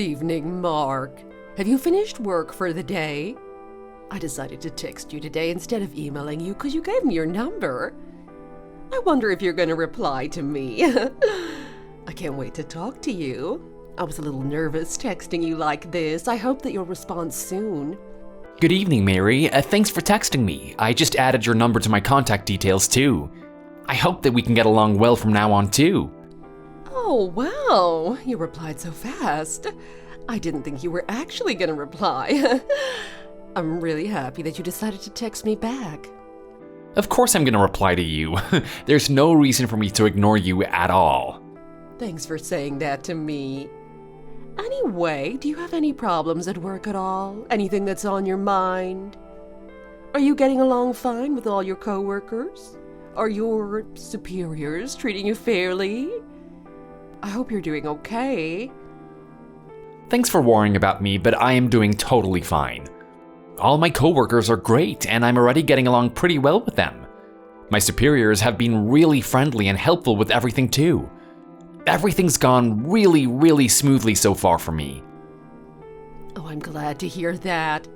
Good evening, Mark. Have you finished work for the day? I decided to text you today instead of emailing you because you gave me your number. I wonder if you're going to reply to me. I can't wait to talk to you. I was a little nervous texting you like this. I hope that you'll respond soon. Good evening, Mary. Thanks for texting me. I just added your number to my contact details, too. I hope that we can get along well from now on, too. Oh, wow. You replied so fast. I didn't think you were actually going to reply. I'm really happy that you decided to text me back. Of course I'm going to reply to you. There's no reason for me to ignore you at all. Thanks for saying that to me. Anyway, do you have any problems at work at all? Anything that's on your mind? Are you getting along fine with all your coworkers? Are your superiors treating you fairly? I hope you're doing okay. Thanks for worrying about me, but I am doing totally fine. All my coworkers are great, and I'm already getting along pretty well with them. My superiors have been really friendly and helpful with everything too. Everything's gone really, really smoothly so far for me. Oh, I'm glad to hear that.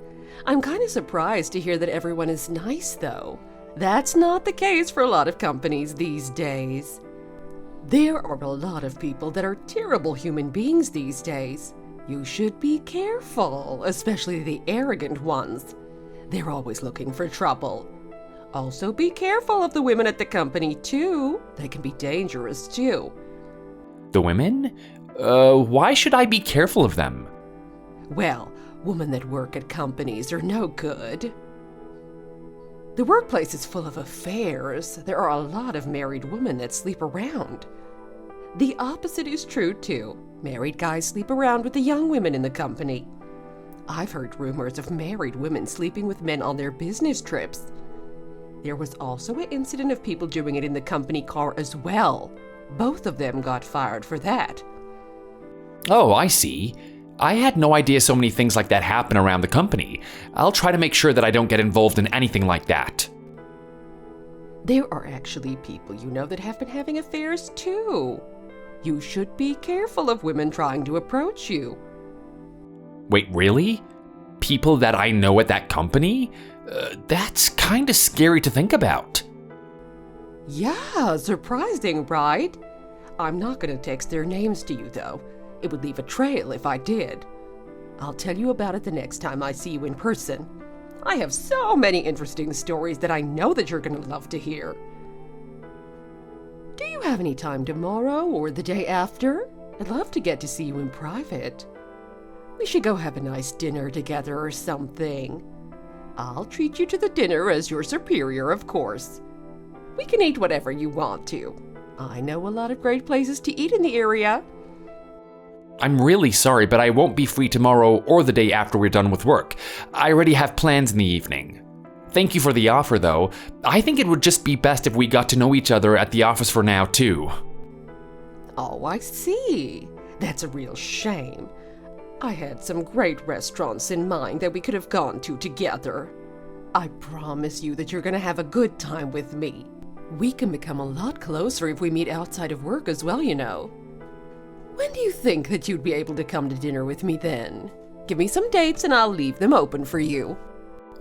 I'm kind of surprised to hear that everyone is nice, though. That's not the case for a lot of companies these days. There are a lot of people that are terrible human beings these days. You should be careful, especially the arrogant ones. They're always looking for trouble. Also, be careful of the women at the company, too. They can be dangerous, too. The women? Why should I be careful of them? Well, women that work at companies are no good. The workplace is full of affairs. There are a lot of married women that sleep around. The opposite is true, too. Married guys sleep around with the young women in the company. I've heard rumors of married women sleeping with men on their business trips. There was also an incident of people doing it in the company car as well. Both of them got fired for that. Oh, I see. I had no idea so many things like that happen around the company. I'll try to make sure that I don't get involved in anything like that. There are actually people you know that have been having affairs too. You should be careful of women trying to approach you. Wait, really? People that I know at that company? That's kind of scary to think about. Yeah, surprising, right? I'm not going to text their names to you, though. It would leave a trail if I did. I'll tell you about it the next time I see you in person. I have so many interesting stories that I know that you're going to love to hear. Do you have any time tomorrow or the day after? I'd love to get to see you in private. We should go have a nice dinner together or something. I'll treat you to the dinner as your superior, of course. We can eat whatever you want to. I know a lot of great places to eat in the area. I'm really sorry, but I won't be free tomorrow or the day after we're done with work. I already have plans in the evening. Thank you for the offer, though. I think it would just be best if we got to know each other at the office for now, too. Oh, I see. That's a real shame. I had some great restaurants in mind that we could have gone to together. I promise you that you're going to have a good time with me. We can become a lot closer if we meet outside of work as well, you know. When do you think that you'd be able to come to dinner with me then? Give me some dates and I'll leave them open for you.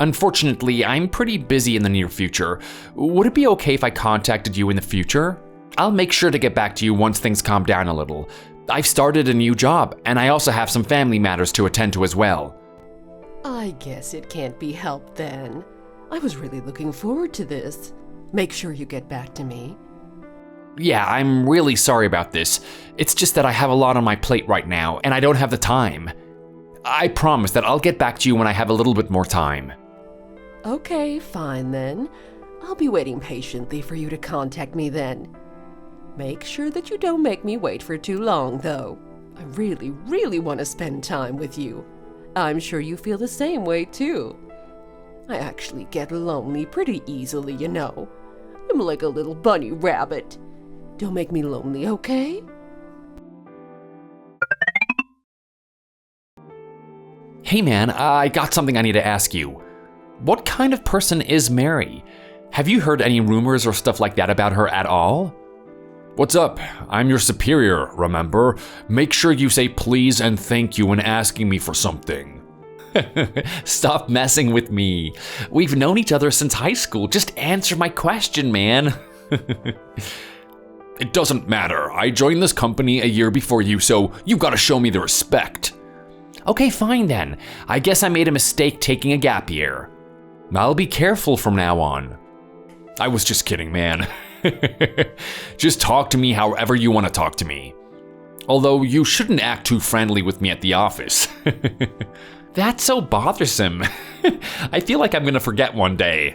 Unfortunately, I'm pretty busy in the near future. Would it be okay if I contacted you in the future? I'll make sure to get back to you once things calm down a little. I've started a new job, and I also have some family matters to attend to as well. I guess it can't be helped then. I was really looking forward to this. Make sure you get back to me. Yeah, I'm really sorry about this. It's just that I have a lot on my plate right now, and I don't have the time. I promise that I'll get back to you when I have a little bit more time. Okay, fine then. I'll be waiting patiently for you to contact me then. Make sure that you don't make me wait for too long, though. I really, really want to spend time with you. I'm sure you feel the same way, too. I actually get lonely pretty easily, you know. I'm like a little bunny rabbit. Don't make me lonely, okay? Hey man, I got something I need to ask you. What kind of person is Mary? Have you heard any rumors or stuff like that about her at all? What's up? I'm your superior, remember? Make sure you say please and thank you when asking me for something. Stop messing with me. We've known each other since high school. Just answer my question, man. It doesn't matter. I joined this company a year before you, so you gotta show me the respect. Okay, fine then. I guess I made a mistake taking a gap year. I'll be careful from now on. I was just kidding, man. Just talk to me however you want to talk to me. Although you shouldn't act too friendly with me at the office. That's so bothersome. I feel like I'm gonna forget one day.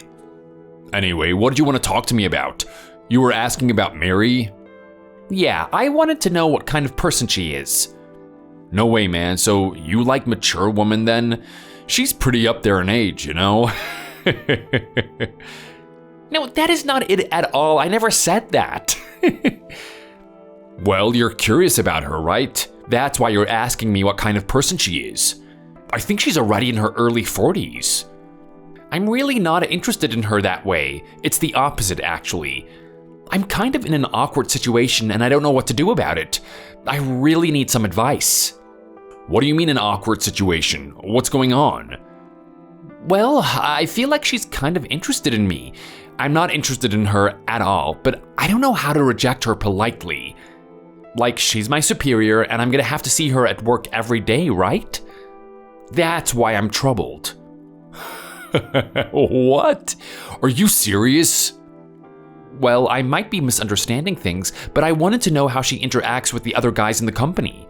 Anyway, what did you want to talk to me about? You were asking about Mary? Yeah, I wanted to know what kind of person she is. No way, man. So you like mature women then? She's pretty up there in age, you know? No, that is not it at all. I never said that. Well, you're curious about her, right? That's why you're asking me what kind of person she is. I think she's already in her early 40s. I'm really not interested in her that way. It's the opposite, actually. I'm kind of in an awkward situation and I don't know what to do about it. I really need some advice. What do you mean an awkward situation? What's going on? Well, I feel like she's kind of interested in me. I'm not interested in her at all, but I don't know how to reject her politely. Like, she's my superior and I'm gonna have to see her at work every day, right? That's why I'm troubled. What? Are you serious? Well, I might be misunderstanding things, but I wanted to know how she interacts with the other guys in the company.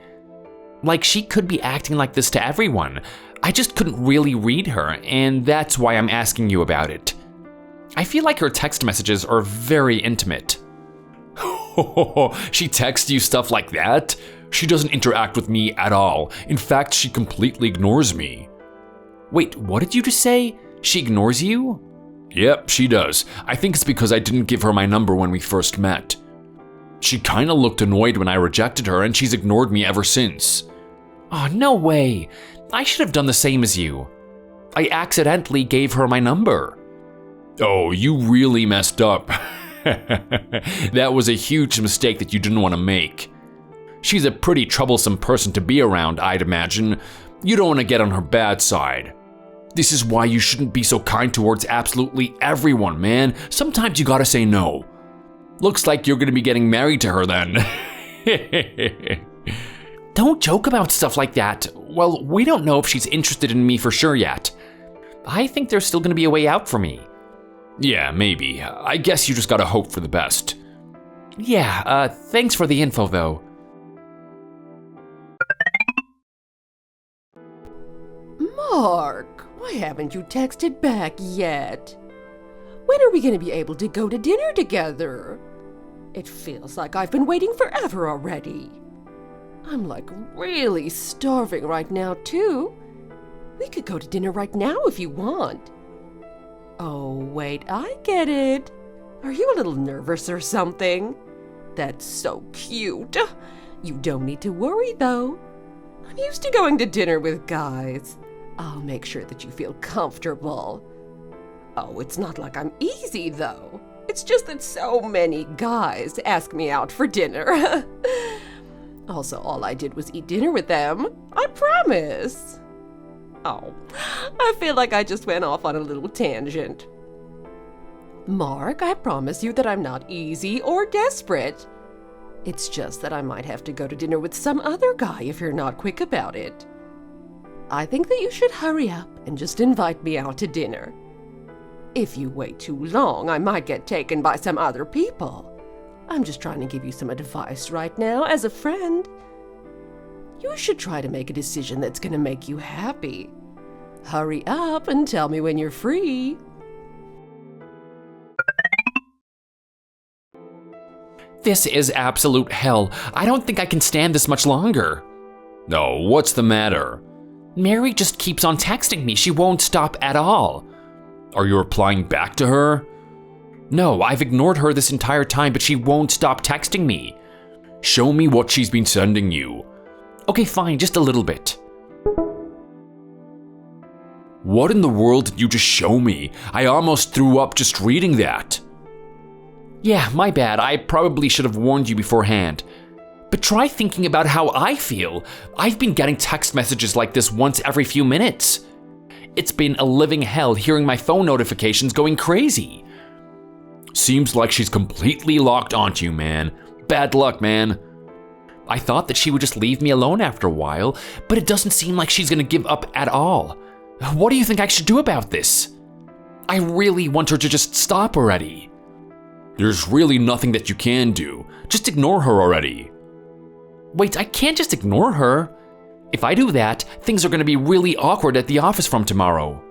Like, she could be acting like this to everyone. I just couldn't really read her, and that's why I'm asking you about it. I feel like her text messages are very intimate. She texts you stuff like that? She doesn't interact with me at all. In fact, she completely ignores me. Wait, what did you just say? She ignores you? Yep, she does. I think it's because I didn't give her my number when we first met. She kinda looked annoyed when I rejected her, and she's ignored me ever since. Oh, no way. I should have done the same as you. I accidentally gave her my number. Oh, you really messed up. That was a huge mistake that you didn't want to make. She's a pretty troublesome person to be around, I'd imagine. You don't want to get on her bad side. This is why you shouldn't be so kind towards absolutely everyone, man. Sometimes you gotta say no. Looks like you're gonna be getting married to her then. Don't joke about stuff like that. Well, we don't know if she's interested in me for sure yet. I think there's still gonna be a way out for me. Yeah, maybe. I guess you just gotta hope for the best. Yeah, thanks for the info though. Mark, why haven't you texted back yet? When are we going to be able to go to dinner together? It feels like I've been waiting forever already. I'm like really starving right now too. We could go to dinner right now if you want. Oh, wait, I get it. Are you a little nervous or something? That's so cute. You don't need to worry though. I'm used to going to dinner with guys. I'll make sure that you feel comfortable. Oh, it's not like I'm easy, though. It's just that so many guys ask me out for dinner. Also, all I did was eat dinner with them. I promise. Oh, I feel like I just went off on a little tangent. Mark, I promise you that I'm not easy or desperate. It's just that I might have to go to dinner with some other guy if you're not quick about it. I think that you should hurry up and just invite me out to dinner. If you wait too long, I might get taken by some other people. I'm just trying to give you some advice right now as a friend. You should try to make a decision that's going to make you happy. Hurry up and tell me when you're free. This is absolute hell. I don't think I can stand this much longer. No, what's the matter? Mary just keeps on texting me. She won't stop at all. Are you replying back to her? No, I've ignored her this entire time, but she won't stop texting me. Show me what she's been sending you. Okay, fine, just a little bit. What in the world did you just show me? I almost threw up just reading that. Yeah, my bad. I probably should have warned you beforehand. But try thinking about how I feel. I've been getting text messages like this once every few minutes. It's been a living hell hearing my phone notifications going crazy. Seems like she's completely locked onto you, man. Bad luck, man. I thought that she would just leave me alone after a while, but it doesn't seem like she's gonna give up at all. What do you think I should do about this? I really want her to just stop already. There's really nothing that you can do. Just ignore her already. Wait, I can't just ignore her. If I do that, things are gonna be really awkward at the office from tomorrow.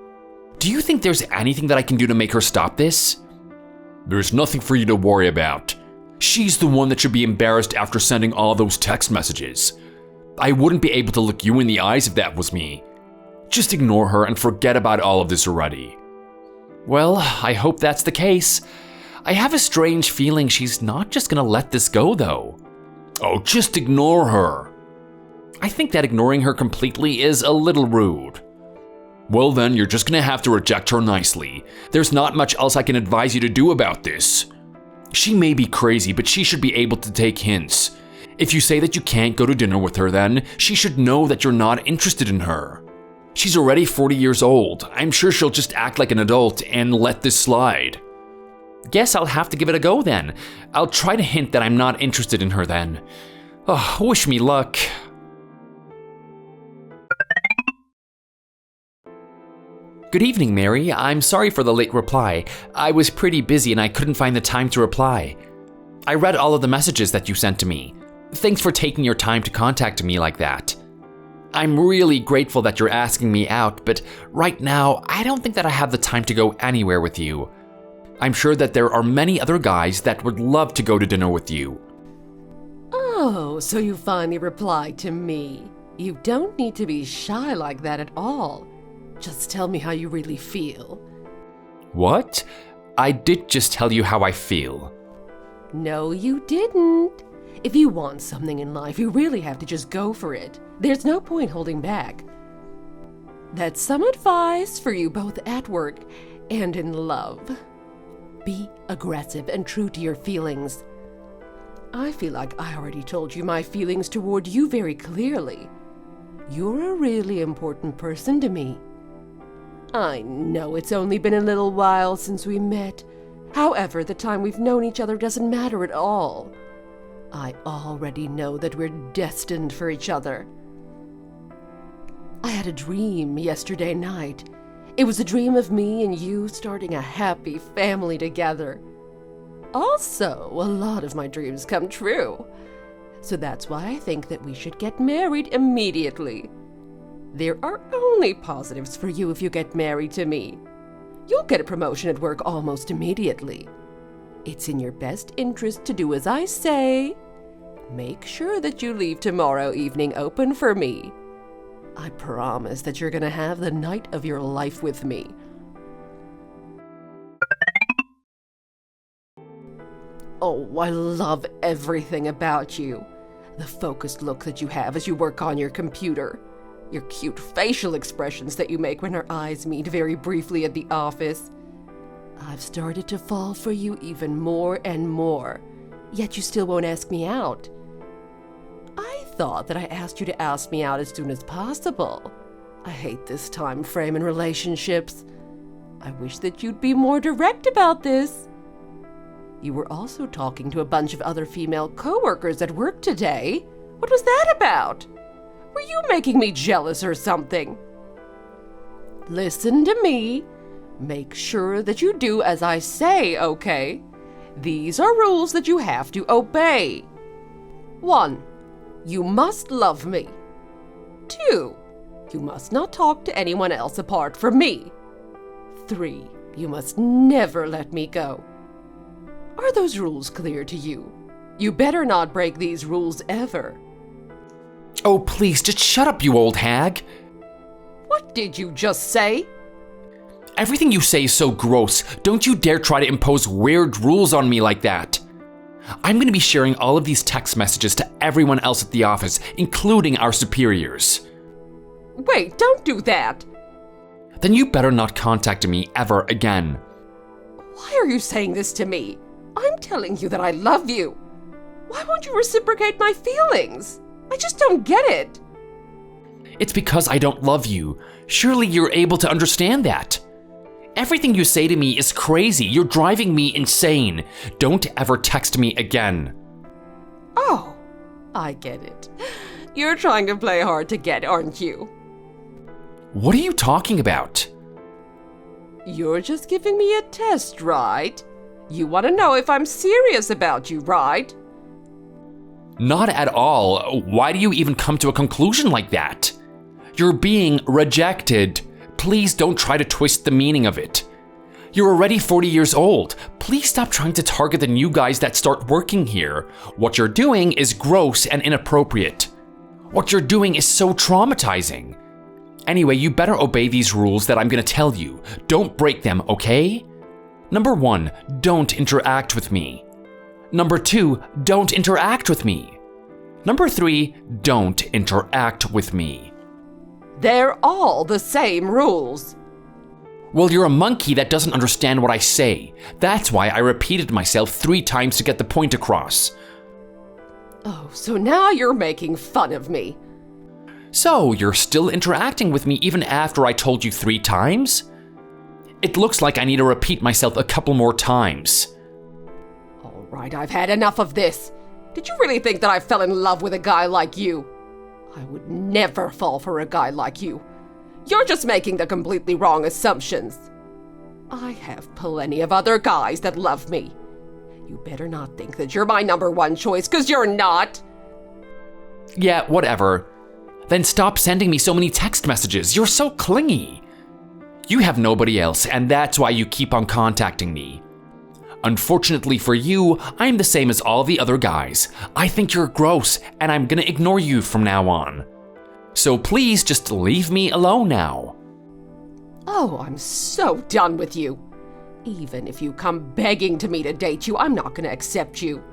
Do you think there's anything that I can do to make her stop this? There's nothing for you to worry about. She's the one that should be embarrassed after sending all those text messages. I wouldn't be able to look you in the eyes if that was me. Just ignore her and forget about all of this already. Well, I hope that's the case. I have a strange feeling she's not just gonna let this go, though. Oh, just ignore her. I think that ignoring her completely is a little rude. Well then, you're just gonna have to reject her nicely. There's not much else I can advise you to do about this. She may be crazy, but she should be able to take hints. If you say that you can't go to dinner with her, then she should know that you're not interested in her. She's already 40 years old. I'm sure she'll just act like an adult and let this slide. Guess I'll have to give it a go then. I'll try to hint that I'm not interested in her then. Oh, wish me luck. Good evening, Mary. I'm sorry for the late reply. I was pretty busy and I couldn't find the time to reply. I read all of the messages that you sent to me. Thanks for taking your time to contact me like that. I'm really grateful that you're asking me out, but right now, I don't think that I have the time to go anywhere with you. I'm sure that there are many other guys that would love to go to dinner with you. Oh, so you finally replied to me. You don't need to be shy like that at all. Just tell me how you really feel. What? I did just tell you how I feel. No, you didn't. If you want something in life, you really have to just go for it. There's no point holding back. That's some advice for you both at work and in love. Be aggressive and true to your feelings. I feel like I already told you my feelings toward you very clearly. You're a really important person to me. I know it's only been a little while since we met. However, the time we've known each other doesn't matter at all. I already know that we're destined for each other. I had a dream yesterday night. It was a dream of me and you starting a happy family together. Also, a lot of my dreams come true. So that's why I think that we should get married immediately. There are only positives for you if you get married to me. You'll get a promotion at work almost immediately. It's in your best interest to do as I say. Make sure that you leave tomorrow evening open for me. I promise that you're gonna have the night of your life with me. Oh, I love everything about you. The focused look that you have as you work on your computer. Your cute facial expressions that you make when our eyes meet very briefly at the office. I've started to fall for you even more and more, yet you still won't ask me out. I thought that I asked you to ask me out as soon as possible. I hate this time frame in relationships. I wish that you'd be more direct about this. You were also talking to a bunch of other female coworkers at work today. What was that about? Were you making me jealous or something? Listen to me. Make sure that you do as I say, okay? These are rules that you have to obey. 1. You must love me. 2. You must not talk to anyone else apart from me. 3. You must never let me go. Are those rules clear to you? You better not break these rules ever. Oh, please, just shut up, you old hag. What did you just say? Everything you say is so gross. Don't you dare try to impose weird rules on me like that. I'm going to be sharing all of these text messages to everyone else at the office, including our superiors. Wait, don't do that. Then you better not contact me ever again. Why are you saying this to me? I'm telling you that I love you. Why won't you reciprocate my feelings? I just don't get it. It's because I don't love you. Surely you're able to understand that. Everything you say to me is crazy. You're driving me insane. Don't ever text me again. Oh, I get it. You're trying to play hard to get, aren't you? What are you talking about? You're just giving me a test, right? You want to know if I'm serious about you, right? Not at all. Why do you even come to a conclusion like that? You're being rejected. Please don't try to twist the meaning of it. You're already 40 years old. Please stop trying to target the new guys that start working here. What you're doing is gross and inappropriate. What you're doing is so traumatizing. Anyway, you better obey these rules that I'm gonna tell you. Don't break them, okay? Number 1, don't interact with me. Number 2, don't interact with me. Number 3, don't interact with me. They're all the same rules. Well, you're a monkey that doesn't understand what I say. That's why I repeated myself 3 times to get the point across. Oh, so now you're making fun of me. So, you're still interacting with me even after I told you 3 times? It looks like I need to repeat myself a couple more times. All right, I've had enough of this. Did you really think that I fell in love with a guy like you? I would never fall for a guy like you. You're just making the completely wrong assumptions. I have plenty of other guys that love me. You better not think that you're my number 1 choice, 'cause you're not. Yeah, whatever. Then stop sending me so many text messages. You're so clingy. You have nobody else, and that's why you keep on contacting me. Unfortunately for you, I'm the same as all the other guys. I think you're gross, and I'm gonna ignore you from now on. So please just leave me alone now. Oh, I'm so done with you. Even if you come begging to me to date you, I'm not gonna accept you.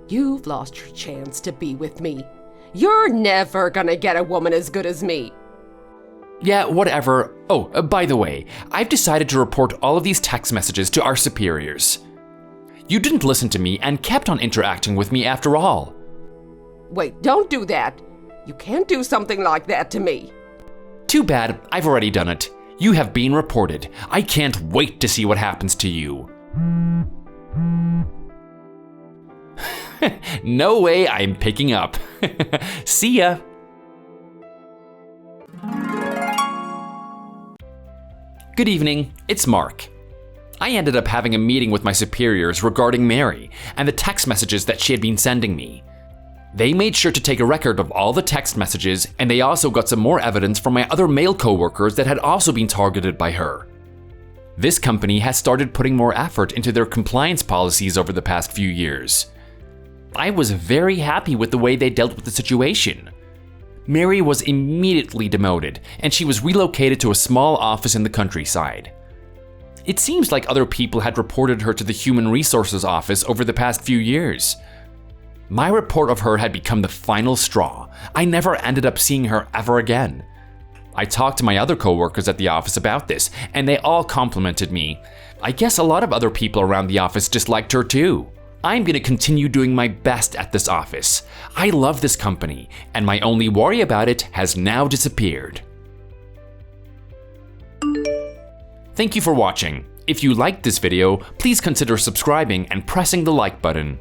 You've lost your chance to be with me. You're never gonna get a woman as good as me. Yeah, whatever. Oh, by the way, I've decided to report all of these text messages to our superiors. You didn't listen to me and kept on interacting with me after all. Wait, don't do that. You can't do something like that to me. Too bad, I've already done it. You have been reported. I can't wait to see what happens to you. No way I'm picking up. See ya. Good evening, it's Mark. I ended up having a meeting with my superiors regarding Mary and the text messages that she had been sending me. They made sure to take a record of all the text messages, and they also got some more evidence from my other male coworkers that had also been targeted by her. This company has started putting more effort into their compliance policies over the past few years. I was very happy with the way they dealt with the situation. Mary was immediately demoted, and she was relocated to a small office in the countryside. It seems like other people had reported her to the Human Resources Office over the past few years. My report of her had become the final straw. I never ended up seeing her ever again. I talked to my other coworkers at the office about this, and they all complimented me. I guess a lot of other people around the office disliked her too. I'm gonna continue doing my best at this office. I love this company, and my only worry about it has now disappeared. Thank you for watching. If you liked this video, please consider subscribing and pressing the like button.